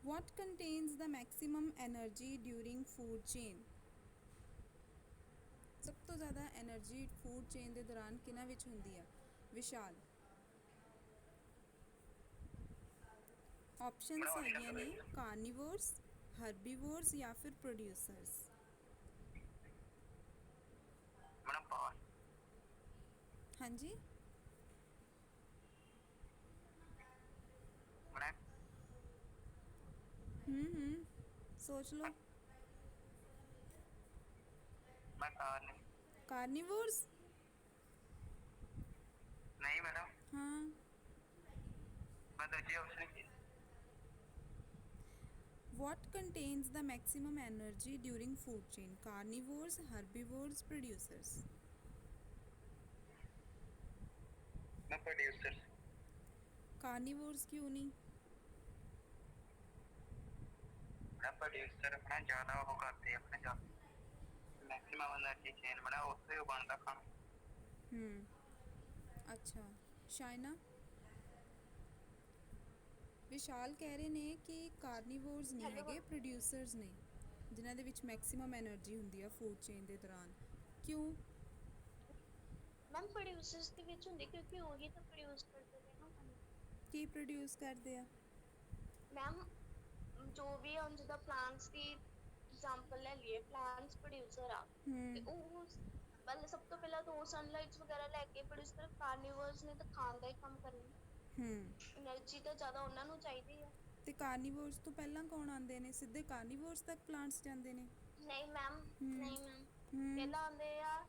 what contains the maximum energy during food chain? ਸਭ ਤੋਂ ਜ਼ਿਆਦਾ ਐਨਰਜੀ ਫੂਡ ਚੇਨ ਦੇ ਦੌਰਾਨ ਕਿਹਨਾਂ ਵਿੱਚ ਹੁੰਦੀ ਆ? ਵਿਸ਼ਾਲ। ਆਪਸ਼ਨਸ ਹੈਗੀਆਂ ਨੇ ਕਾਰਨੀਵੋਰਸ, ਹਰਬੀਵੋਰਸ ਜਾਂ ਫਿਰ ਪ੍ਰੋਡਿਊਸਰਸ। ਮੈਡਮ ਪਾਸ। ਹਾਂਜੀ, ਮੈਡਮ ਸੋਚ ਲਓ। ਮੈਂ ਕਾਰ ਨਹੀਂ। ਕਾਰਨੀਵੋਰਸ? ਨਹੀਂ ਮੈਡਮ। ਹਾਂ, ਮੈਂ ਦੂਜੀ option Ki What contains the maximum energy during food chain? Carnivores, herbivores, producers. ਮੈਂ ਪ੍ਰੋਡਿਊਸਰ Carnivores क्यों नहीं? ਮੈਂ ਪ੍ਰੋਡਿਊਸਰ ਆਪਣਾ ਜ਼ਿਆਦਾ ਉਹ ਕਰਦੇ ਆਪਣੇ ਜਾ ਮੈਕਸਿਮਮ એનર્ਜੀ ਚੇਨ ਬਣਾ ਉੱਥੇ ਉਹ ਬਣਦਾ ਖਾਣਾ ਅੱਛਾ ਸ਼ਾਇਨਾ ਵਿਸ਼ਾਲ ਕਹਿ ਰਹੇ ਨੇ ਕਿ ਕਾਰਨੀਵੋਰਸ ਨਹੀਂ Hello. ਹੈਗੇ ਪ੍ਰੋਡਿਊਸਰਸ ਨੇ ਜਿਨ੍ਹਾਂ ਦੇ ਵਿੱਚ ਮੈਕਸਿਮਮ એનર્ਜੀ ਹੁੰਦੀ ਆ ਫੂਡ ਚੇਨ ਦੇ ਦੌਰਾਨ ਕਿਉਂ ਮੈਮ ਪ੍ਰੋਡਿਊਸਰਸ ਦੇ ਵਿੱਚ ਹੁੰਦੇ ਕਿਉਂਕਿ ਉਹੀ ਤਾਂ ਪ੍ਰੋਡਿਊਸ ਕਰਦੇ ਨੇ ਨਾ ਖਾਣਾ ਕੀ ਪ੍ਰੋਡਿਊਸ ਕਰਦੇ ਆ ਮੈਮ ਜੋ ਵੀ ਹੁਣ ਜਿੱਦਾਂ ਪਲਾਂਟਸ ਦੀ ਐਗਜ਼ਾਮਪਲ ਲੈ ਲਈਏ ਪਲਾਂਟਸ ਪ੍ਰੋਡਿਊਸਰ ਆ ਤੇ ਉਹ ਪਹਿਲੇ ਸਭ ਤੋਂ ਪਹਿਲਾਂ ਤਾਂ ਉਹ ਸਨਲਾਈਟਸ ਵਗੈਰਾ ਲੈ ਕੇ ਪ੍ਰੋਡਿਊਸ ਕਰ ਕਾਰਨੀਵਰਸ ਨੇ ਤਾਂ ਖਾਣ ਦਾ ਹੀ ਕੰਮ ਕਰਨਾ એનર્ਜੀ ਤਾਂ ਜ਼ਿਆਦਾ ਉਹਨਾਂ ਨੂੰ ਚਾਹੀਦੀ ਆ ਤੇ ਕਾਰਨੀਵੋਰਸ ਤੋਂ ਪਹਿਲਾਂ ਕੌਣ ਆਉਂਦੇ ਨੇ ਸਿੱਧੇ ਕਾਰਨੀਵੋਰਸ ਤੱਕ ਪਲਾਂਟਸ ਜਾਂਦੇ ਨੇ ਨਹੀਂ ਮੈਮ ਨਹੀਂ ਮੈਮ ਪਹਿਲਾਂ ਆਉਂਦੇ ਆ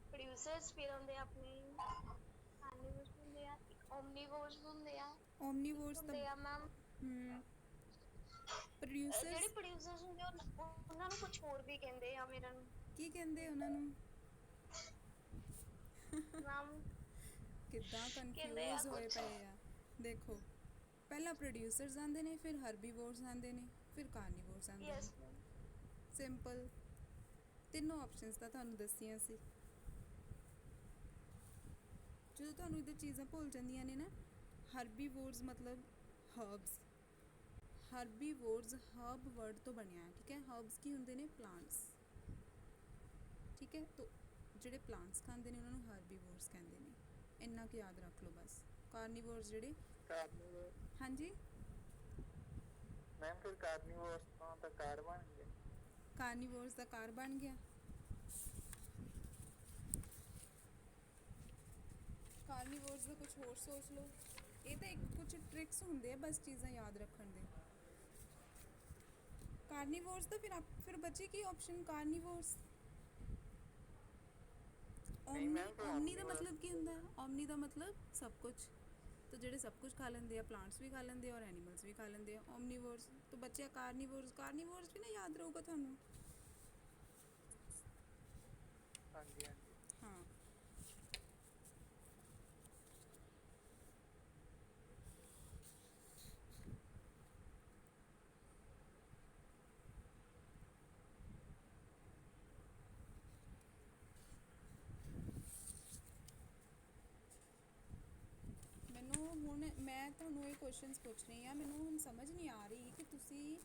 ਪ੍ਰੋਡਿਊਸਰਸ ਫਿਰ ਆਉਂਦੇ ਆ ਆਪਣੇ ਕਾਰਨੀਵਰਸ ਹੁੰਦੇ ਆ ਓਮਨੀਵੋਰਸ ਹੁੰਦੇ ਆ ਓਮਨੀਵੋਰਸ ਹੁੰਦੇ ਆ ਮੈਮ ਪ੍ਰੋਡਿਊਸਰਸ ਜਿਹੜੇ ਪ੍ਰੋਡਿਊਸਰਸ ਹੁੰਦੇ ਉਹਨਾਂ ਨੂੰ ਕੁਝ ਹੋਰ ਵੀ ਕਹਿੰਦੇ ਆ ਮੇਰਾ ਨੂੰ ਕੀ ਕਹਿੰਦੇ ਉਹਨਾਂ ਨੂੰ ਮੈਮ ਕਿੱਦਾਂ ਕਹਿੰਦੇ ਆ ਕਨਫਿਊਜ਼ ਹੋਏ ਕੁਛ। ਪਏ ਆ ਦੇਖੋ ਪਹਿਲਾਂ ਪ੍ਰੋਡਿਊਸਰਸ ਆਉਂਦੇ ਨੇ ਫਿਰ ਹਰਬੀਵੋਰਸ ਆਉਂਦੇ ਨੇ ਫਿਰ ਕਾਰਨੀਵੋਰਸ ਆਉਂਦੇ ਯੈਸ ਨੇ ਮੈਮ ਸਿੰਪਲ ਤਿੰਨੋਂ ਆਪਸ਼ਨਸ ਤਾਂ ਤੁਹਾਨੂੰ ਦੱਸੀਆਂ ਸੀ ਜਦੋਂ ਤੁਹਾਨੂੰ ਇਹਦੇ ਚੀਜ਼ਾਂ ਭੁੱਲ ਜਾਂਦੀਆਂ ਨੇ ਨਾ ਹਰਬੀਵੋਰਸ ਮਤਲਬ ਹਰਬਸ ਹਰਬੀਵੋਰਸ ਹਰਬ ਵਰਡ ਤੋਂ ਬਣਿਆ ਹੈ ਠੀਕ ਹੈ ਹਰਬਸ ਕੀ ਹੁੰਦੇ ਨੇ ਪਲਾਂਟਸ ਠੀਕ ਹੈ ਤਾਂ ਜਿਹੜੇ ਪਲਾਂਟਸ ਖਾਂਦੇ ਨੇ ਉਹਨਾਂ ਨੂੰ ਹਰਬੀਵੋਰਸ ਕਹਿੰਦੇ ਨੇ ਇੰਨਾ ਕੁ ਯਾਦ ਰੱਖ ਲਓ ਬਸ ਕਾਰਨੀਵੋਰਸ ਜਿਹੜੇ ਕਾਰਨੀਵੋਰ ਹਾਂਜੀ ਮੈਮ ਫਿਰ ਕਾਰਨੀਵੋਰਸ ਤੋਂ ਤਾਂ ਕਾਰ ਬਣ ਗਿਆ ਕਾਰਨੀਵੋਰਸ ਦਾ ਕਾਰ ਬਣ ਗਿਆ ਕਾਰਨੀਵੋਰਸ ਦਾ ਕੁਝ ਹੋਰ ਸੋਚ ਲਓ ਇਹ ਤਾਂ ਇੱਕ ਕੁਝ ਟ੍ਰਿਕਸ ਹੁੰਦੇ ਆ ਬਸ ਚੀਜ਼ਾਂ ਯਾਦ ਰੱਖਣ ਦੇ ਕਾਰਨੀਵੋਰਸ ਦਾ ਫਿਰ ਬਚੀ ਕੀ ਆਪਸ਼ਨ ਕਾਰਨੀਵੋਰਸ ਨਹੀਂ ਓਮਨੀ ma'am, ਫਿਰ ਓਮਨੀ ਦਾ omnivores ਮਤਲਬ ਕੀ ਹੁੰਦਾ ਓਮਨੀ ਦਾ ਮਤਲਬ ਸਭ ਕੁਝ ਤਾਂ ਜਿਹੜੇ ਸਭ ਕੁਝ ਖਾ ਲੈਂਦੇ ਆ ਪਲਾਂਟਸ ਵੀ ਖਾ ਲੈਂਦੇ ਆ ਔਰ ਐਨੀਮਲਸ ਵੀ ਖਾ ਲੈਂਦੇ ਆ ਓਮਨੀਵੋਰਸ ਤਾਂ ਬਚਿਆ ਕਾਰਨੀਵੋਰਸ ਕਾਰਨੀਵੋਰਸ ਵੀ ਨਾ ਯਾਦ ਰਹੂਗਾ ਤੁਹਾਨੂੰ ਹਾਂਜੀ ਹਾਂਜੀ ਹਾਂ ਮੈਨੂੰ ਹੁਣ ਮੈਂ ਤੁਹਾਨੂੰ ਇਹ ਕੁਐਸਚਨਸ ਪੁੱਛ ਰਹੀ ਆ ਮੈਨੂੰ ਹੁਣ ਸਮਝ ਨਹੀਂ ਆ ਰਹੀ ਕਿ ਤੁਸੀਂ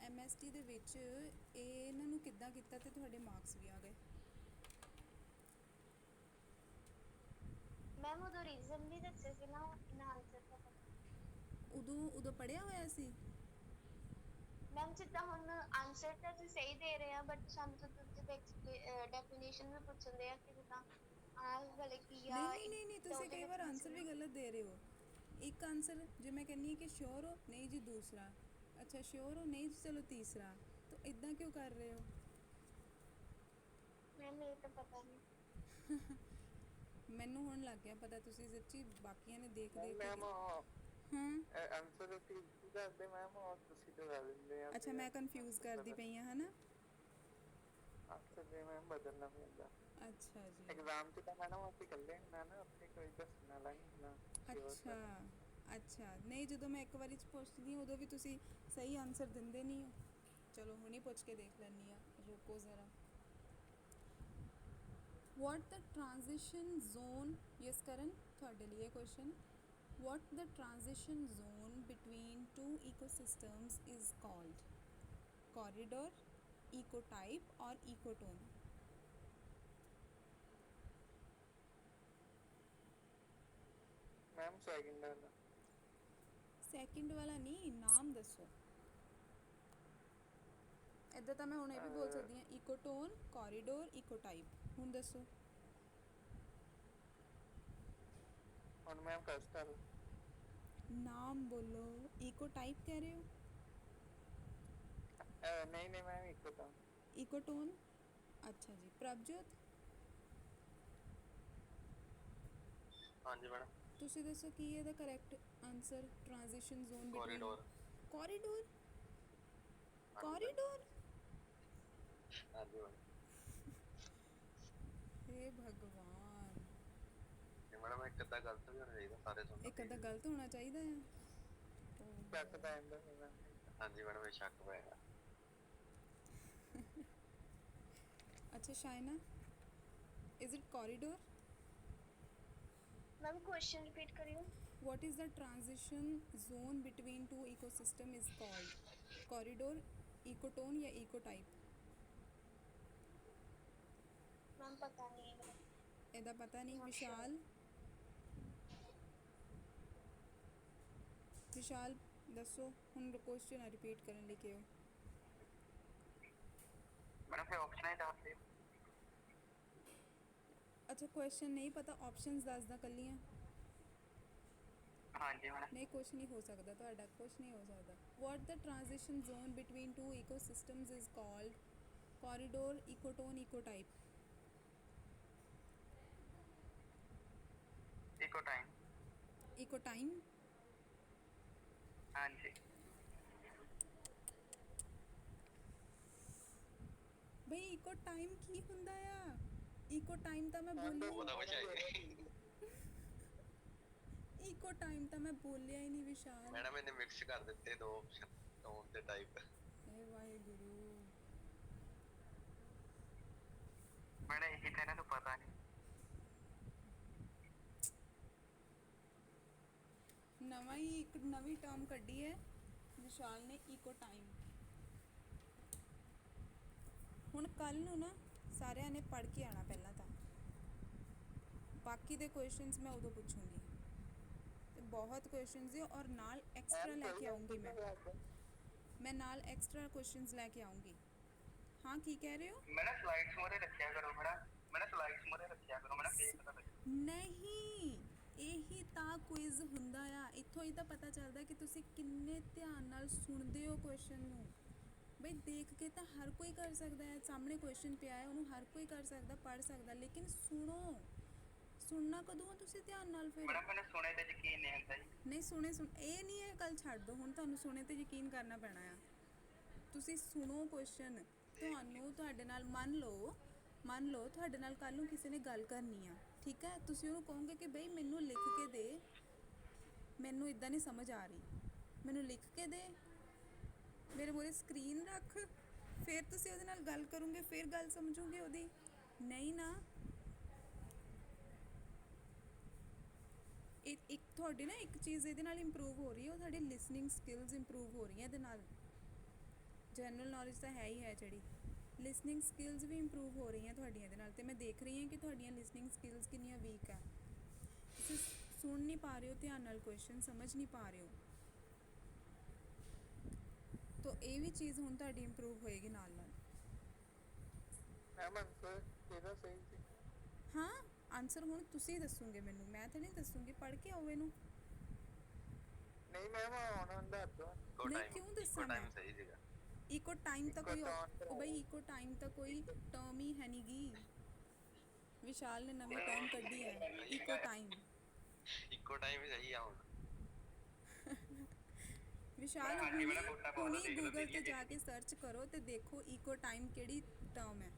ਐਮਐਸਟੀ ਦੇ ਵਿੱਚ ਇਹਨਾਂ ਨੂੰ ਕਿੱਦਾਂ ਕੀਤਾ ਤੇ ਤੁਹਾਡੇ ਮਾਰਕਸ ਵੀ ਆ ਗਏ ਮੈਮ ਉਹਦਾ ਰੀਜ਼ਨ ਨਹੀਂ ਦੱਸਿਆ ਸੀ ਨਾ ਇਹਨਾਂ ਆਨਸਰ ਦਾ ਉਦੋਂ ਪੜ੍ਹਿਆ ਹੋਇਆ ਸੀ ਮੈਮ ਜਿੱਦਾਂ ਹੁਣ ਆਨਸਰ ਤਾਂ ਅਸੀਂ ਸਹੀ ਦੇ ਰਹੇ ਆ ਬਟ ਸਾਨੂੰ ਤਾਂ ਉਹਦੇ ਡੈਫੀਨੇਸ਼ਨ ਵੀ ਪੁੱਛਦੇ ਆ ਕਿ ਜਿੱਦਾਂ ਆਹ ਵਾਲੇ ਕੀ ਆ ਨਹੀਂ ਤੁਸੀਂ ਕਈ ਵਾਰ ਆਨਸਰ ਵੀ ਗਲਤ ਦੇ ਰਹੇ ਹੋ ਇੱਕ ਆਨਸਰ ਜੇ ਮੈਂ ਕਹਿੰਨੀ ਕਿ ਸ਼ੋਰ ਹੋ ਨਹੀਂ ਜੀ ਦੂਸਰਾ ਅੱਛਾ ਸ਼ੋਰ ਹੋ ਨਹੀਂ ਜੀ ਚਲੋ ਤੀਸਰਾ ਤਾਂ ਇਦਾਂ ਕਿਉਂ ਕਰ ਰਹੇ ਹੋ ਮੈਮ ਇਹ ਤਾਂ ਪਤਾ ਨਹੀਂ ਮੈਨੂੰ ਹੁਣ ਲੱਗ ਗਿਆ ਪਤਾ ਤੁਸੀਂ ਸੱਚੀ ਬਾਕੀਆਂ ਨੇ ਦੇਖ ਦੇਖ ਮੈਮ ਕੇ ਹਾਂ ਆਨਸਰ ਅਸੀਂ ਦੱਸਦੇ ਮੈਮ ਔਰ ਤੁਸੀਂ ਦਵਾ ਦਿੰਦੇ ਆ ਅੱਛਾ ਮੈਂ ਕਨਫਿਊਜ਼ ਕਰਦੀ ਪਈ ਆ ਹਨਾ ਆਨਸਰ ਦੇ ਮੈਮ ਬਦਲਣਾ ਪੈਂਦਾ ਅੱਛਾ ਜੀ ਐਗਜ਼ਾਮ ਚ ਤਾਂ ਮੈਡਮ ਅਸੀਂ ਇਕੱਲੇ ਹੁੰਦੇ ਨਾ ਉੱਥੇ ਕੋਈ ਦੱਸਣ ਵਾਲਾ ਨਹੀਂ ਹੁੰਦਾ ਅੱਛਾ ਨਹੀਂ ਜਦੋਂ ਮੈਂ ਇੱਕ ਵਾਰੀ ਚ ਪੁੱਛਦੀ ਹਾਂ ਉਦੋਂ ਵੀ ਤੁਸੀਂ ਸਹੀ ਆਨਸਰ ਦਿੰਦੇ ਨਹੀਂ ਹੋ ਚਲੋ ਹੁਣੇ ਪੁੱਛ ਕੇ ਦੇਖ ਲੈਂਦੀ ਆ ਰੁਕੋ ਜ਼ਰਾ what the transition zone yes Karan ਤੁਹਾਡੇ ਲਈ ਇਹ question what the transition zone between two ecosystems is called corridor ecotype or ecotone ma'am second ਵਾਲਾ ਸੈਕਿੰਡ ਵਾਲਾ ਨਹੀਂ ਨਾਮ ਦੱਸੋ ਇੱਦਾਂ ਤਾਂ ਮੈਂ ਹੁਣ ਇਹ ਵੀ ਬੋਲ ਸਕਦੀ ਹਾਂ ਈਕੋਟੋਨ ਕੋਰੀਡੋਰ ਈਕੋਟਾਈਪ ਹੁਣ ਦੱਸੋ ਹੁਣ ਮੈਮ ਫਸਟ ਵਾਲਾ ਨਾਮ ਬੋਲੋ ਈਕੋਟਾਈਪ ਕਹਿ ਰਹੇ ਹੋ ਨਹੀਂ ਮੈਮ ਇੱਕੋ ਤਾਂ ਈਕੋਟੋਨ ਅੱਛਾ ਜੀ ਪ੍ਰਭਜੋਤ ਹਾਂਜੀ ਮੈਡਮ ਤੁਸੀਂ ਦੱਸੋ ਕੀ ਇਹਦਾ correct answer transition zone between corridor. Corridor corridor ਹਾਂਜੀ ਮੈਡਮ। ਹੇ ਭਗਵਾਨ ਤੇ ਮੈਡਮ ਇੱਕ ਅੱਧਾ ਗਲਤ ਵੀ ਹੋਣਾ ਚਾਹੀਦਾ, ਸਾਰੇ ਸੁਣਨਾ ਇੱਕ ਅੱਧਾ ਚਾਹੀਦਾ। ਗਲਤ ਹੋਣਾ ਚਾਹੀਦਾ ਆ ਚੱਕ ਪੈ ਜਾਂਦਾ ਸੀ ਮੈਂ ਹਾਂਜੀ ਮੈਡਮ ਇਹ ਸ਼ੱਕ ਪਏਗਾ। ਅੱਛਾ Shaina is it corridor ma'am question repeat ਕਰਿਓ। what is the transition zone between two ecosystem is called corridor ecotone या ecotype ਮੈਮ ਪਤਾ ਨਹੀਂ ਹੈ ਇਹਦਾ ਪਤਾ ਨਹੀਂ Not sure. ਵਿਸ਼ਾਲ ਵਿਸ਼ਾਲ ਦੱਸੋ ਹੁਣ ਕੁਐਸਚਨ ਰਿਪੀਟ ਕਰਨ ਲਈ ਕਿਹਾ ਮੈਡਮ ਫਿਰ ਆਪਸ਼ਨ ਹੀ ਦੱਸ ਦਿਓ। ਅੱਛਾ ਕੁਐਸਚਨ ਨਹੀਂ ਪਤਾ ਆਪਸ਼ਨਸ ਦੱਸਦਾ ਕੱਲੀਆਂ ਹਾਂਜੀ ਮੈਡਮ। ਨਹੀਂ ਕੁਛ ਨਹੀਂ ਹੋ ਸਕਦਾ ਤੁਹਾਡਾ ਕੁਛ ਨਹੀਂ ਹੋ ਸਕਦਾ what the transition zone between two ecosystems is called corridor ecotone ecotype ਇੱਕੋ ਟਾਈਮ। ecotime ਹਾਂਜੀ ਬਈ ਇਕੋ ਟਾਈਮ ਕੀ ਹੁੰਦਾ ਆ ਇਕੋ ਟਾਈਮ ਤਾਂ ਮੈਂ ਬੋਲੀ ਉਹਦਾ ਕੁਛ ਹੈ ਇਕੋ ਟਾਈਮ ਤਾਂ ਮੈਂ ਬੋਲਿਆ ਹੀ ਨਹੀਂ ਵਿਸ਼ਾਲ ਮੈਡਮ ਇਹਨੇ ਮਿਕਸ ਕਰ ਦਿੱਤੇ ਦੋ ਆਪਸ਼ਨ, ਟੋਨ ਤੇ ਟਾਈਪ। ਏ ਵਾਹਿਗੁਰੂ ਮੈਡਮ ਇਹੀ ਤਾਂ ਇਹਨਾਂ ਨੂੰ ਪਤਾ ਨਹੀਂ। ਨਵਾਂ ਹੀ ਇੱਕ ਨਵੀਂ ਟਰਮ ਕੱਢੀ ਹੈ ਵਿਸ਼ਾਲ ਨੇ ਇਕੋ ਟਾਈਮ ਹੁਣ ਕੱਲ ਨੂੰ ਨਾ ਸਾਰਿਆਂ ਨੇ ਪੜ੍ਹ ਕੇ ਆਣਾ ਪਹਿਲਾਂ ਤਾਂ ਬਾਕੀ ਦੇ ਕੁਐਸਚਨਸ ਮੈਂ ਉਦੋਂ ਪੁੱਛੂੰਗੀ ਤੇ ਬਹੁਤ ਕੁਐਸਚਨਸ ਹੈ ਔਰ ਨਾਲ ਐਕਸਟਰਾ ਲੈ ਕੇ ਆਉਂਗੀ ਮੈਂ ਨਾਲ ਐਕਸਟਰਾ ਕੁਐਸਚਨਸ ਲੈ ਕੇ ਆਉਂਗੀ ਹਾਂ ਕੀ ਕਹਿ ਰਹੇ ਹੋ ਮੈਡਮ ਸਲਾਈਡਸ ਮੋਰੇ ਰੱਖਿਆ ਕਰੋ ਮੈਡਮ ਸਲਾਈਡਸ ਮੋਰੇ ਰੱਖਿਆ ਕਰੋ ਮੈਡਮ ਫੇਰ ਪਤਾ ਲੱਗੇ। ਨਹੀਂ ਇਹੀ ਤਾਂ ਕੁਇਜ਼ ਹੁੰਦਾ ਆ ਇੱਥੋਂ ਹੀ ਤਾਂ ਪਤਾ ਚੱਲਦਾ ਕਿ ਤੁਸੀਂ ਕਿੰਨੇ ਧਿਆਨ ਨਾਲ ਸੁਣਦੇ ਹੋ ਕੁਐਸਚਨ ਨੂੰ ਬਈ ਦੇਖ ਕੇ ਤਾਂ ਹਰ ਕੋਈ ਕਰ ਸਕਦਾ ਹੈ ਸਾਹਮਣੇ ਕੁਐਸਚਨ ਪਿਆ ਹੈ ਉਹਨੂੰ ਹਰ ਕੋਈ ਕਰ ਸਕਦਾ ਪੜ੍ਹ ਸਕਦਾ ਲੇਕਿਨ ਸੁਣਨਾ ਕਦੋਂ ਤੁਸੀਂ ਧਿਆਨ ਨਾਲ ਫਿਰ ਮੈਡਮ ਮੈਨੂੰ ਸੁਣੇ ਤੇ ਯਕੀਨ ਨਹੀਂ ਹੁੰਦਾ ਜੀ। ਨਹੀਂ ਸੁਣ ਇਹ ਨਹੀਂ ਹੈ ਗੱਲ ਛੱਡ ਦਿਓ ਹੁਣ ਤੁਹਾਨੂੰ ਸੁਣੇ ਤੇ ਯਕੀਨ ਕਰਨਾ ਪੈਣਾ ਆ ਤੁਸੀਂ ਸੁਣੋ ਕੁਐਸਚਨ ਤੁਹਾਨੂੰ ਤੁਹਾਡੇ ਨਾਲ ਮੰਨ ਲਓ ਤੁਹਾਡੇ ਨਾਲ ਕੱਲ ਨੂੰ ਕਿਸੇ ਨੇ ਗੱਲ ਕਰਨੀ ਆ ਠੀਕ ਹੈ ਤੁਸੀਂ ਉਹਨੂੰ ਕਹੋਗੇ ਕਿ ਬਈ ਮੈਨੂੰ ਲਿਖ ਕੇ ਦੇ ਮੈਨੂੰ ਇਦਾਂ ਨਹੀਂ ਸਮਝ ਆ ਰਹੀ ਮੈਨੂੰ ਲਿਖ ਕੇ ਦੇ ਮੇਰੇ ਮੂਹਰੇ ਸਕਰੀਨ ਰੱਖ ਫਿਰ ਤੁਸੀਂ ਉਹਦੇ ਨਾਲ ਗੱਲ ਕਰੋਗੇ ਫਿਰ ਗੱਲ ਸਮਝੋਗੇ ਉਹਦੀ ਨਹੀਂ ਨਾ ਇੱਕ ਤੁਹਾਡੀ ਨਾ ਇੱਕ ਚੀਜ਼ ਇਹਦੇ ਨਾਲ ਇੰਪਰੂਵ ਹੋ ਰਹੀ ਹੈ ਉਹ ਤੁਹਾਡੀ ਲਿਸਨਿੰਗ ਸਕਿੱਲਸ ਇੰਪਰੂਵ ਹੋ ਰਹੀਆਂ ਇਹਦੇ ਨਾਲ ਜਨਰਲ ਨੌਲੇਜ ਤਾਂ ਹੈ ਹੀ ਹੈ ਜਿਹੜੀ ਲਿਸਨਿੰਗ ਸਕਿੱਲਸ ਵੀ ਇੰਪਰੂਵ ਹੋ ਰਹੀਆਂ ਤੁਹਾਡੀਆਂ ਇਹਦੇ ਨਾਲ ਤੇ ਮੈਂ ਦੇਖ ਰਹੀ ਹਾਂ ਕਿ ਤੁਹਾਡੀਆਂ ਲਿਸਨਿੰਗ ਸਕਿੱਲਸ ਕਿੰਨੀਆਂ ਵੀਕ ਆ ਤੁਸੀਂ ਸੁਣ ਨਹੀਂ ਪਾ ਰਹੇ ਹੋ ਧਿਆਨ ਨਾਲ ਕੁਐਸਚਨ ਸਮਝ ਨਹੀਂ ਪਾ ਰਹੇ ਹੋ ਤੋ ਇਹ ਵੀ ਚੀਜ਼ ਹੁਣ ਤੁਹਾਡੀ ਇੰਪਰੂਵ ਹੋਏਗੀ ਨਾਲ ਮੈਮ ਆਨਸਰ ਇਹਦਾ ਸਹੀ ਸੀ। ਹਾਂ ਆਨਸਰ ਹੁਣ ਤੁਸੀਂ ਦੱਸੋਗੇ ਮੈਨੂੰ ਮੈਂ ਤਾਂ ਨਹੀਂ ਦੱਸੂਗੀ ਪੜ੍ਹ ਕੇ ਆਓ ਇਹਨੂੰ ਨਹੀਂ ਮੈਮ ਹੁਣ ਦੱਸ ਦੋ। ਇੱਕੋ ਨਹੀਂ, ਟਾਈਮ ਕਿਉਂ ਦੱਸਾਂ ਇੱਕੋ ਟਾਈਮ ਮੈਂ? ਸਹੀ ਸੀਗਾ। ਇਕੋ ਟਾਈਮ ਤਾਂ ਕੋਈ Ecotone ਉਹ ਬਈ ਇਕੋ ਟਾਈਮ ਤਾਂ ਕੋਈ ਟਰਮ ਹੀ ਹੈ ਨਹੀਂ ਗੀ ਵਿਸ਼ਾਲ ਨੇ ਨਵੀਂ ਟਰਮ ਕੱਢੀ ਹੈ ਇਕੋ ਟਾਈਮ ਇੱਕੋ ਟਾਈਮ ਹੀ ਸਹੀ ਆ ਹੁਣ। ਵਿਸ਼ਾਲ ਹਾਂਜੀ, ਮੇਰਾ ਗੋਟਾ ਬਹੁਤ ਹੁਣੀ ਦੇਖ ਲਓ ਗੂਗਲ ਤੇ ਤੇਰੀ ਜਾ ਕੇ ਸਰਚ ਕਰੋ ਤੇ ਦੇਖੋ ਇਕੋ ਟਾਈਮ ਕਿਹੜੀ ਟਰਮ ਹੈ